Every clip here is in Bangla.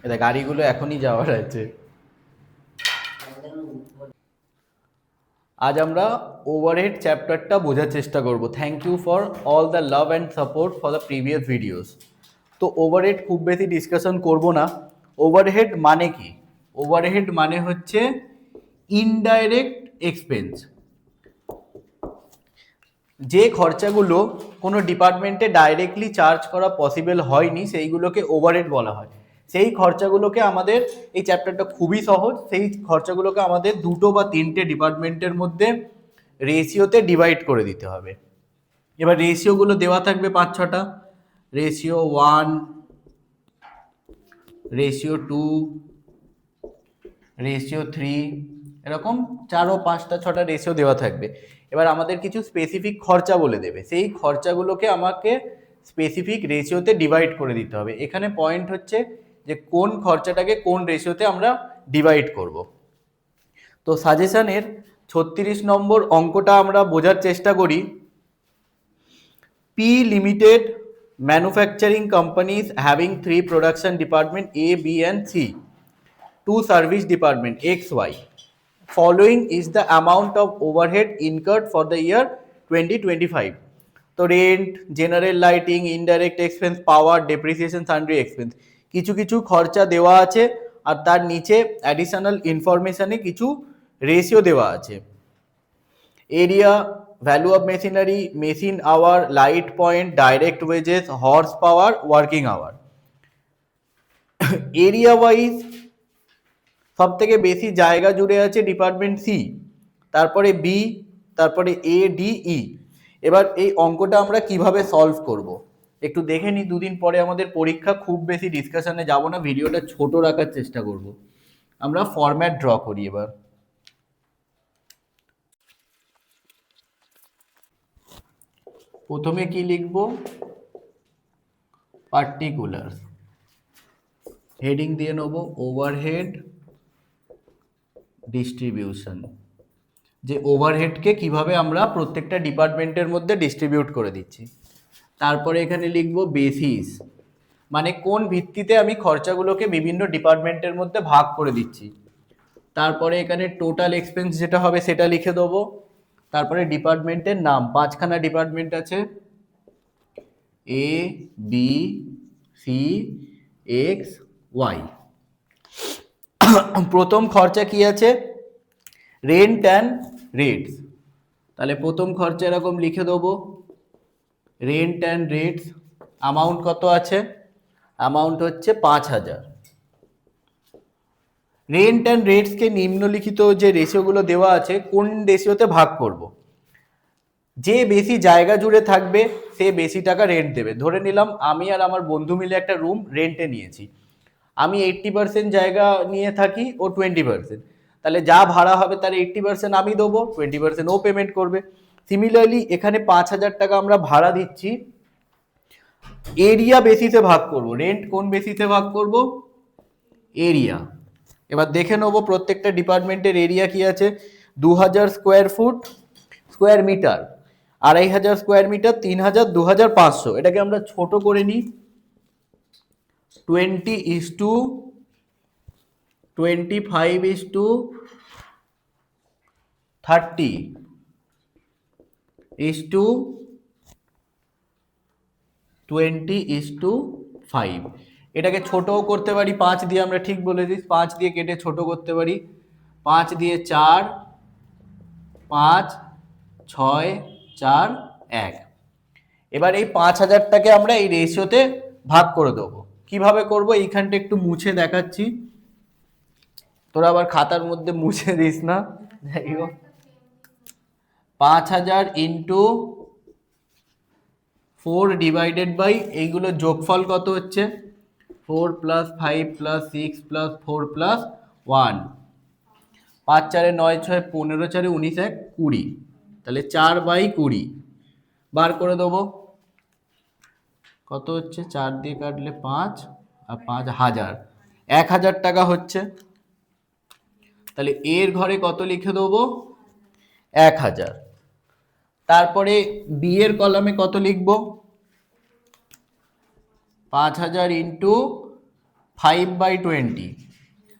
এটা গাড়িগুলো এখনই যাওয়ার আছে। আজ আমরা ওভারহেড চ্যাপ্টারটা বোঝার চেষ্টা করব। Thank you for all the love and support for the previous videos. তো ওভারহেড খুব বেশি ডিসকাশন করব না। ওভারহেড মানে কি? ওভারহেড মানে হচ্ছে ইনডাইরেক্ট এক্সপেন্স। যে খরচাগুলো কোনো ডিপার্টমেন্টে ডাইরেক্টলি চার্জ করা পসিবল হয়নি সেইগুলোকে ওভারহেড বলা হয়। সেই খরচাগুলোকে আমাদের, এই চ্যাপ্টারটা খুবই সহজ, সেই খরচাগুলোকে আমাদের দুটো বা তিনটে ডিপার্টমেন্টের মধ্যে রেশিওতে ডিভাইড করে দিতে হবে। এবার রেশিওগুলো দেওয়া থাকবে 5-6টা। রেশিও 1, রেশিও 2, রেশিও 3, এরকম 4 ও 5টা 6টা রেশিও দেওয়া থাকবে। এবার আমাদের কিছু স্পেসিফিক খরচা বলে দেবে, সেই খরচাগুলোকে আমাকে স্পেসিফিক রেশিওতে ডিভাইড করে দিতে হবে। এখানে পয়েন্ট হচ্ছে যে কোন খরচাটাকে কোন রেশিওতে আমরা ডিভাইড করব। তো সাজেশনের 36 নম্বর অঙ্কটা আমরা বোঝার চেষ্টা করি। P Limited manufacturing companies having 3 production department A, B and C, 2 service department X, Y. Following is the amount of overhead incurred for the year 2025. তো rent, general lighting, indirect expense, power, depreciation, sundry expense, কিছু কিছু খরচা দেওয়া আছে আর তার নিচে অ্যাডিশনাল ইনফরমেশনে কিছু রেশিও দেওয়া আছে। Area, value of machinery, machine hour, light point, direct wages, horse power, working hour. Area wise সব থেকে বেশি জায়গা জুড়ে আছে ডিপার্টমেন্ট সি, তারপরে বি, তারপরে এ, ডি, ই। এবার এই অঙ্কটা আমরা কিভাবে সলভ করব একটু দেখে নিই। দুদিন পরে আমাদের পরীক্ষা, খুব বেশি ডিসকাশনে যাব না, ভিডিওটা ছোট রাখার চেষ্টা করব। আমরা ফরম্যাট ড্র করি। এবার প্রথমে কি লিখব? পার্টিকুলার, হেডিং দিয়ে নেব ওভারহেড ডিস্ট্রিবিউশন, যে ওভারহেডকে কিভাবে আমরা প্রত্যেকটা ডিপার্টমেন্টের মধ্যে ডিস্ট্রিবিউট করে দিচ্ছি। তারপরে এখানে লিখব বেসিস, মানে কোন ভিত্তিতে আমি খরচাগুলোকে বিভিন্ন ডিপার্টমেন্টের মধ্যে ভাগ করে দিচ্ছি। তারপরে এখানে টোটাল এক্সপেন্স যেটা হবে সেটা লিখে দেবো। তারপরে ডিপার্টমেন্টের নাম, 5খানা ডিপার্টমেন্ট আছে, এ, বি, সি, এক্স, ওয়াই। প্রথম খরচা কি আছে? Rent and rates. তাহলে প্রথম খরচা এরকম লিখে দেবো, রেন্ট অ্যান্ড রেটস। অ্যামাউন্ট কত আছে? অ্যামাউন্ট হচ্ছে 5000। রেন্ট অ্যান্ড রেটসকে নিম্নলিখিত যে রেশিওগুলো দেওয়া আছে কোন রেশিওতে ভাগ করব? যে বেশি জায়গা জুড়ে থাকবে সে বেশি টাকা রেন্ট দেবে। ধরে নিলাম আমি আর আমার বন্ধু মিলে একটা রুম রেন্টে নিয়েছি, আমি 80% জায়গা নিয়ে থাকি, ও 20%। তাহলে যা ভাড়া হবে তার 80% আমি দেবো, 20% ও পেমেন্ট করবে। সিমিলারলি এখানে 5000 টাকা আমরা ভাড়া দিচ্ছি, এরিয়া বেসিসে ভাগ করব। রেন্ট কোন বেসিসে ভাগ করব? এরিয়া। এবার দেখে নেবো প্রত্যেকটা ডিপার্টমেন্টের এরিয়া কি আছে। 2000 square feet, square metre, 2500 square metre, 3000, 2500। এটাকে আমরা ছোট করে নিই, 20:30:20:5। এটাকে ছোটও করতে পারি 5 দিয়ে, আমরা ঠিক বলে দিই, 5 দিয়ে কেটে ছোট করতে পারি। 5 দিয়ে 4, 5, 6, 4, 1। এবার এই 5000টাকে আমরা এই রেশিওতে ভাগ করে দেবো। কিভাবে করব এইখানটা একটু মুছে দেখাচ্ছি, তোরা আবার খাতার মধ্যে মুছে দিস না। 5000 ইন্টু 4 ডিভাইডেড বাই, এইগুলো যোগফল কত হচ্ছে? 4 + 5 + 6 + 4 + 1। 5 4 9 6 15 4 19 1 20, তাহলে 4/20 বার করে দেবো। কত হচ্ছে? 4 দিয়ে কাটলে 5 আর 5000, 1000 টাকা হচ্ছে। তাহলে এর ঘরে কত লিখে দেবো? 1000। তারপরে বি এর কলামে কত লিখবো? 5000 ইন্টু 5/20,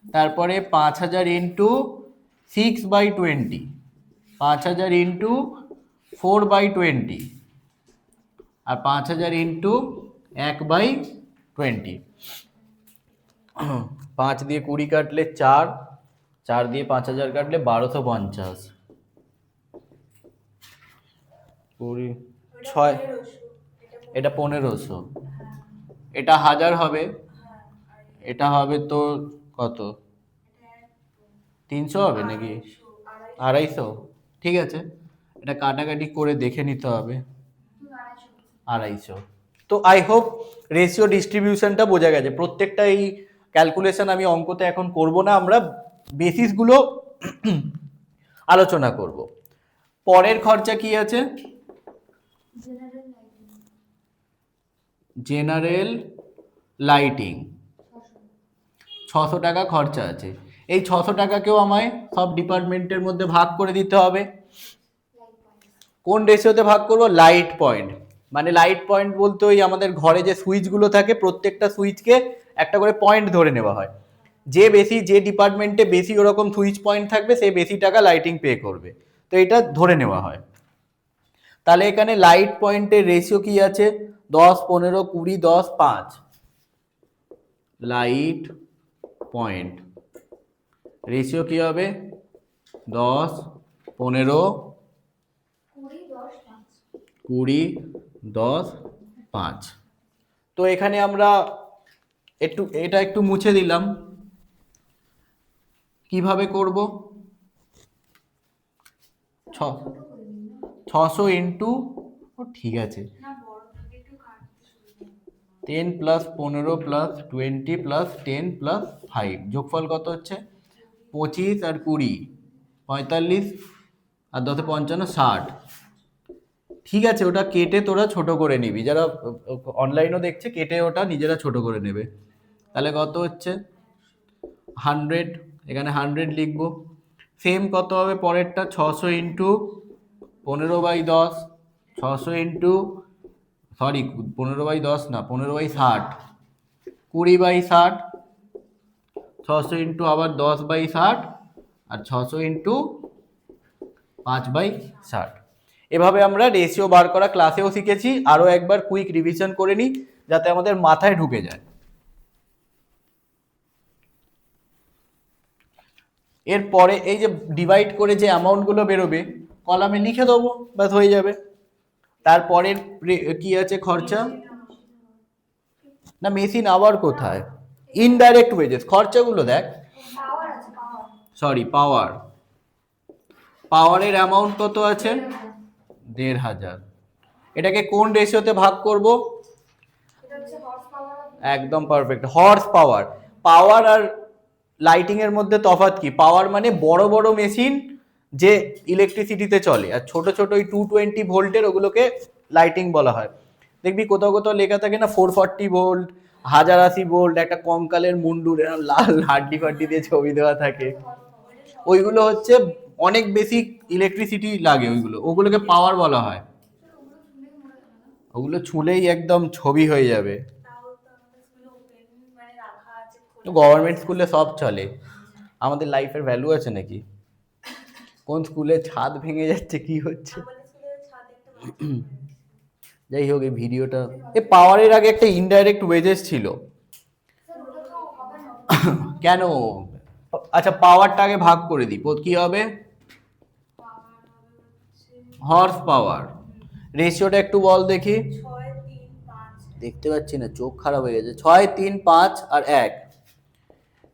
তারপরে 5000 ইন্টু 6/20, 5000 ইন্টু 4/20, আর 5000 ইন্টু 1/20। 5 দিয়ে 20 কাটলে 4, 4 দিয়ে 5000 কাটলে 1250, 20, 6, এটা 1500, এটা 1000 হবে, এটা হবে তো কত, 300 হবে নাকি 250? ঠিক আছে, এটা কাটাকাটি করে দেখে নিতে হবে, 250। তো আই হোপ রেশিও ডিস্ট্রিবিউশনটা বোঝা গেছে। প্রত্যেকটা এই ক্যালকুলেশন আমি অঙ্কতে এখন করব না, আমরা বেসিসগুলো আলোচনা করব। পরের খরচা কি আছে? জেনারেল লাইটিং 600 টাকা খরচা আছে। এই 600 টাকাকেও আমায় সব ডিপার্টমেন্টের মধ্যে ভাগ করে দিতে হবে। কোন রেশিওতে ভাগ করব? Light point. মানে লাইট পয়েন্ট বলতে ওই আমাদের ঘরে যে সুইচগুলো থাকে, প্রত্যেকটা সুইচকে একটা করে পয়েন্ট ধরে নেওয়া হয়। যে বেশি, যে ডিপার্টমেন্টে বেশি ওরকম সুইচ পয়েন্ট থাকবে, সে বেশি টাকা লাইটিং পে করবে। তো এটা ধরে নেওয়া হয়। তাহলে এখানে লাইট পয়েন্টের রেশিও কি আছে? 10, 15, 20, 10, 5। লাইট পয়েন্ট রেশিও কি হবে? 10, 15, 20, 10, 5। তো এখানে আমরা এটা একটু মুছে দিলাম। কিভাবে করব? 600 ইন্টু, ঠিক আছে, 10 প্লাস 15 প্লাস 20 প্লাস 10 প্লাস 5, যোগফল কত হচ্ছে? 25 আর 20, 45, আর 10 55, 60। ঠিক আছে, ওটা কেটে তোরা ছোট করে নিবি, যারা অনলাইনও দেখছে কেটে ওটা নিজেরা ছোট করে নেবে। তাহলে কত হচ্ছে? 100, এখানে 100 লিখবো। সেম কত হবে পরেরটা? 600 ইন্টু 15/10, 600 ইন্টু, সরি 15/10 না, 15/60, 20/60, 600 ইন্টু আবার 10/60, আর 600 ইন্টু 5/60। এভাবে আমরা রেশিও বার করা ক্লাসেও শিখেছি, আরও একবার কুইক রিভিশন করে নিই যাতে আমাদের মাথায় ঢুকে যায়। এরপরে এই যে ডিভাইড করে যে অ্যামাউন্টগুলো বেরোবে কলামে লিখে দেবো, ব্যাস হয়ে যাবে। তারপরের কি আছে খরচা? না, মেশিন আওয়ার কোথায়? ইনডাইরেক্ট ওয়েজেস খরচাগুলো দেখ, সরি পাওয়ার, পাওয়ারের অ্যামাউন্ট কত আছে? 1500। এটাকে কোন রেশিওতে ভাগ করব? একদম পারফেক্ট, হর্স পাওয়ার। পাওয়ার আর লাইটিং এর মধ্যে তফাৎ কি? পাওয়ার মানে বড় বড় মেশিন যে ইলেকট্রিসিটিতে চলে, আর ছোট ছোট ওই 220 ভোল্টের ওগুলোকে লাইটিং বলা হয়। দেখবি কোথাও কোথাও লেখা থাকে না 440 ভোল্ট, 1080 ভোল্ট, একটা কঙ্কালের মুন্ডুর এরকম লাল হাড্ডি ফাড্ডি দিয়ে ছবি দেওয়া থাকে। ওইগুলো হচ্ছে অনেক বেশি ইলেকট্রিসিটি লাগে, ওগুলোকে পাওয়ার বলা হয়। ওগুলো ছুঁলেই একদম ছবি হয়ে যাবে। গভর্নমেন্ট স্কুলে সব চলে, আমাদের লাইফের ভ্যালু আছে নাকি? কোন স্কুলে ছাদ ভেঙে যাচ্ছে, কি হচ্ছে? যাই হোক, এই ভিডিওটা, এই পাওয়ারের আগে একটা ইনডাইরেক্ট ওয়েজেস ছিল কেন? আচ্ছা, পাওয়ারটা আগে ভাগ করে দিই, কি হবে? Horse power. রেশিওটা একটু বল দেখি, দেখতে পাচ্ছি না, চোখ খারাপ হয়ে গেছে। 6, 3, 5 আর 1,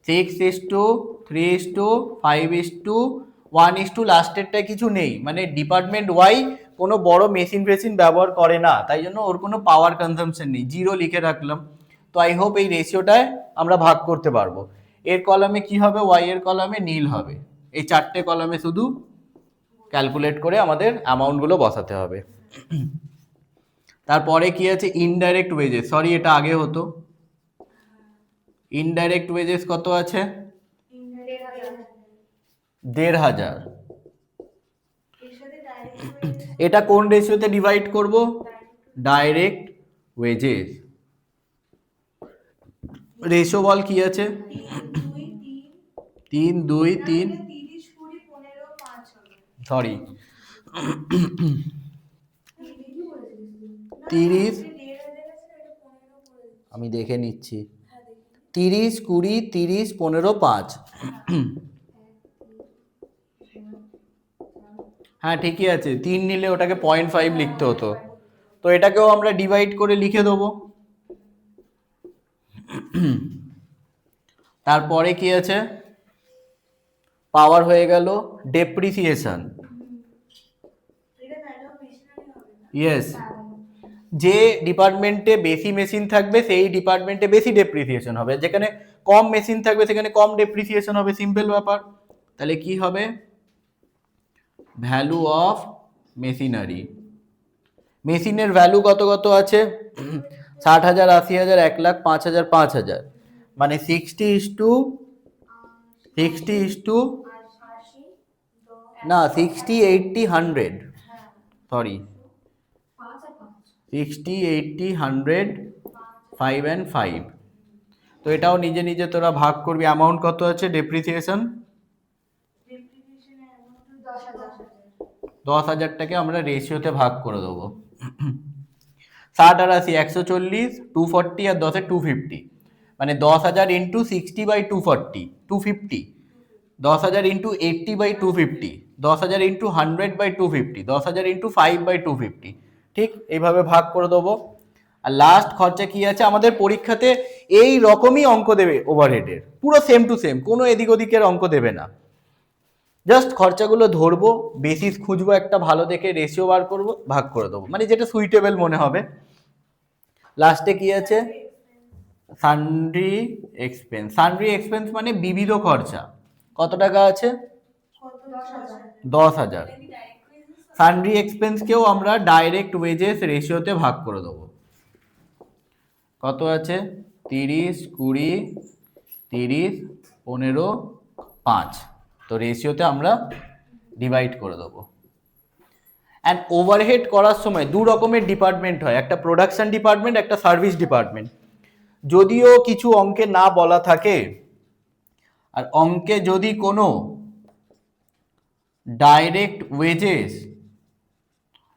6:3:5:1, লাস্টেরটা কিছু নেই, মানে ডিপার্টমেন্ট ওয়াই কোনো বড় মেশিন ফেশিন ব্যবহার করে না, তাই জন্য ওর কোনো পাওয়ার কনজাম্পশন নেই, 0 লিখে রাখলাম। তো আই হোপ এই রেশিওটায় আমরা ভাগ করতে পারবো। এর কলামে কি হবে? ওয়াই এর কলামে নীল হবে। এই 4টে কলামে শুধু ক্যালকুলেট করে আমাদের অ্যামাউন্টগুলো বসাতে হবে। তারপরে কি আছে? ইনডাইরেক্ট ওয়েজেস, সরি এটা আগে হতো। ইনডাইরেক্ট ওয়েজেস কত আছে? 1500। এটা কোন রেশিওতে ডিভাইড করব? Direct wages. রেশিও বল কি আছে? 3 2 3, সরি 30, আমি দেখে নিচ্ছি, 30 20 30 15 5। হ্যাঁ ঠিকই আছে, 3 নিলে ওটাকে 0.5 লিখতে হতো, তো এটাকেও আমরা ডিভাইড করে লিখে দেবো। তারপরে কি আছে? পাওয়ার হয়ে গেল ডেপ্রিসিয়েশন। ইয়েস, যে ডিপার্টমেন্টে বেশি মেশিন থাকবে সেই ডিপার্টমেন্টে বেশি ডেপ্রিসিয়েশন হবে, যেখানে কম মেশিন থাকবে সেখানে কম ডেপ্রিসিয়েশন হবে, সিম্পল ব্যাপার। তাহলে কি হবে? ভ্যালু অফ মেশিনারি, মেশিনের ভ্যালু কত কত আছে? 60,000 80,000 1,00,000 5,000 5,000, মানে 60:60 না 60 80 100, সরি 60 80 100 5 and 5। তো এটাও নিজে নিজে তোরা ভাগ করবি। অ্যামাউন্ট কত আছে ডেপ্রিসিয়েশন? 10,000টাকে আমরা রেশিওতে ভাগ করে দেবো। 60 আর 80 140, 240 আর 10 250, মানে 10,000 ইন্টু 60/240 250, 10,000 ইন্টু 80/250, 10,000 ইন্টু 100/250, 10,000 ইন্টু 5/250, ঠিক এইভাবে ভাগ করে দেবো। আর লাস্ট খরচা কি আছে আমাদের পরীক্ষাতে? এই রকমই অঙ্ক দেবে ওভারহেডের, পুরো সেম টু সেম, কোনো এদিক ওদিকের অঙ্ক দেবে না। জাস্ট খরচাগুলো ধরবো, বেসিস খুঁজবো একটা ভালো দেখে, রেশিও বার করবো, ভাগ করে দেবো, মানে যেটা সুইটেবল মনে হবে। লাস্টে কি আছে? সানড্রি এক্সপেন্স। সানড্রি এক্সপেন্স মানে বিবিধ খরচা, কত টাকা আছে? 10,000। সানড্রি এক্সপেন্সকেও আমরা ডাইরেক্ট ওয়েজেস রেশিওতে ভাগ করে দেবো। কত আছে? 30 20 30 15 5, তো রেশিওতে আমরা ডিভাইড করে দেবো। অ্যান্ড ওভারহেড করার সময় দু রকমের ডিপার্টমেন্ট হয়, একটা প্রোডাকশন ডিপার্টমেন্ট, একটা সার্ভিস ডিপার্টমেন্ট। যদিও কিছু অঙ্কে না বলা থাকে, আর অঙ্কে যদি কোনো ডাইরেক্ট ওয়েজেস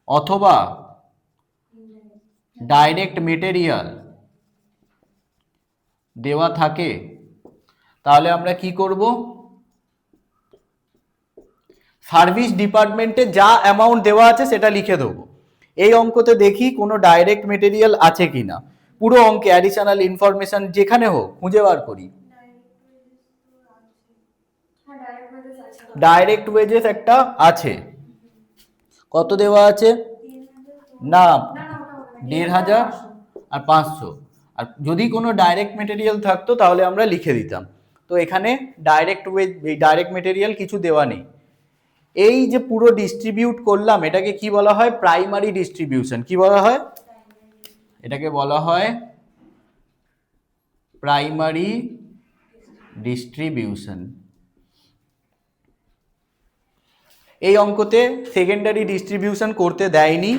অথবা ডাইরেক্ট মেটেরিয়াল দেওয়া থাকে, তাহলে আমরা কি করব? সার্ভিস ডিপার্টমেন্টে যা অ্যামাউন্ট দেওয়া আছে সেটা লিখে দেবো। এই অঙ্কতে দেখি কোনো ডাইরেক্ট মেটেরিয়াল আছে কিনা, পুরো অঙ্কে অ্যাডিশনাল ইনফরমেশন যেখানে হোক খুঁজে বার করি। ডাইরেক্ট ওয়েজেস একটা আছে, কত দেওয়া আছে? না 1,500 আর 500, আর যদি কোনো ডাইরেক্ট মেটেরিয়াল থাকতো তাহলে আমরা লিখে দিতাম। তো এখানে ডাইরেক্ট মেটেরিয়াল কিছু দেওয়া নেই। এই যে পুরো ডিস্ট্রিবিউট করলাম, এটাকে কি বলা হয়? Primary distribution. কি বলা হয়? এটাকে বলা হয় প্রাইমারি ডিস্ট্রিবিউশন। এই অঙ্কতে সেকেন্ডারি ডিস্ট্রিবিউশন করতে দেয়নি,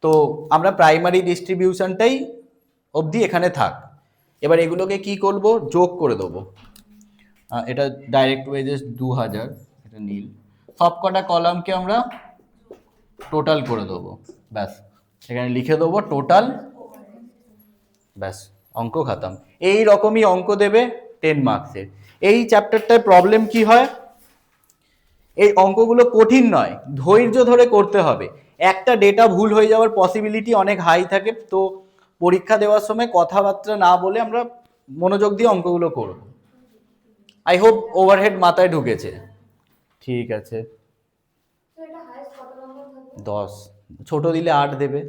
তো আমরা প্রাইমারি ডিস্ট্রিবিউশনটাই অবধি এখানে থাক। এবার এগুলোকে কি করব? যোগ করে দেবো। এটা ডাইরেক্ট ওয়েজেস 2,000, এটা নীল, সব কটা কলামকে আমরা টোটাল করে দেবো, ব্যাস এখানে লিখে দেবো টোটাল, ব্যাস অঙ্ক খাতাম। এই রকমই অঙ্ক দেবে 10 মার্কসের। এই চ্যাপ্টারটায় প্রবলেম কি হয়? এই অঙ্কগুলো কঠিন নয়, ধৈর্য ধরে করতে হবে। একটা ডেটা ভুল হয়ে যাওয়ার পসিবিলিটি অনেক হাই থাকে, তো পরীক্ষা দেওয়ার সময় কথাবার্তা না বলে আমরা মনোযোগ দিয়ে অঙ্কগুলো করব। আই হোপ ওভারহেড মাথায় ঢুকেছে। ঠিক আছে, 10, ছোট দিলে 8 দেবে।